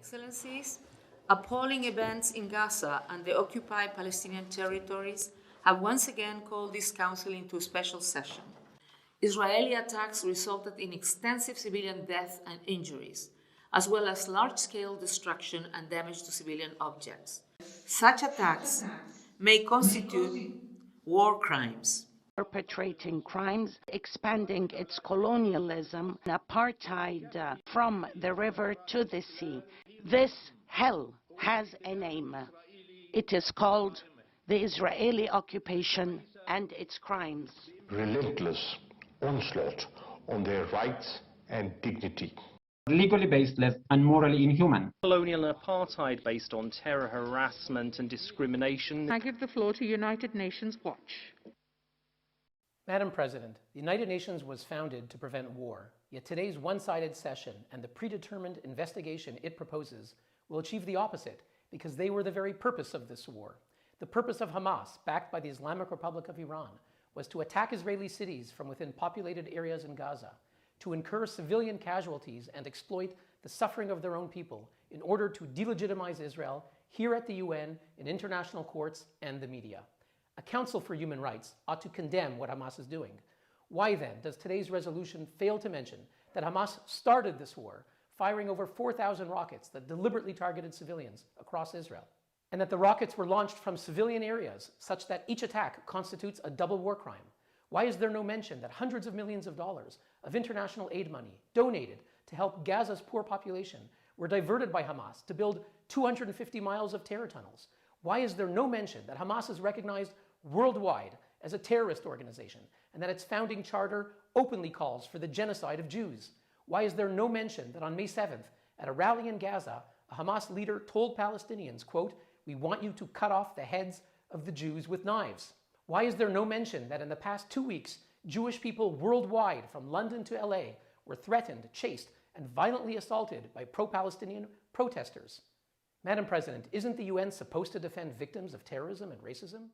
Excellencies, appalling events in Gaza and the occupied Palestinian territories have once again called this Council into a special session. Israeli attacks resulted in extensive civilian death and injuries, as well as large-scale destruction and damage to civilian objects. Such attacks may constitute war crimes. Perpetrating crimes, expanding its colonialism, apartheid from the river to the sea. This hell has a name. It is called the Israeli occupation and its crimes. Relentless onslaught on their rights and dignity. Legally baseless and morally inhuman. Colonial and apartheid based on terror, harassment and discrimination. I give the floor to United Nations Watch. Madam President, the United Nations was founded to prevent war, yet today's one-sided session and the predetermined investigation it proposes will achieve the opposite because they were the very purpose of this war. The purpose of Hamas, backed by the Islamic Republic of Iran, was to attack Israeli cities from within populated areas in Gaza, to incur civilian casualties and exploit the suffering of their own people in order to delegitimize Israel here at the UN, in international courts, and the media. A Council for Human Rights ought to condemn what Hamas is doing. Why then does today's resolution fail to mention that Hamas started this war, firing over 4,000 rockets that deliberately targeted civilians across Israel, and that the rockets were launched from civilian areas such that each attack constitutes a double war crime? Why is there no mention that hundreds of millions of dollars of international aid money donated to help Gaza's poor population were diverted by Hamas to build 250 miles of terror tunnels? Why is there no mention that Hamas is recognized worldwide as a terrorist organization and that its founding charter openly calls for the genocide of Jews? Why is there no mention that on May 7th, at a rally in Gaza, a Hamas leader told Palestinians, quote, "We want you to cut off the heads of the Jews with knives"? Why is there no mention that in the past 2 weeks, Jewish people worldwide from London to LA were threatened, chased, and violently assaulted by pro-Palestinian protesters? Madam President, isn't the UN supposed to defend victims of terrorism and racism?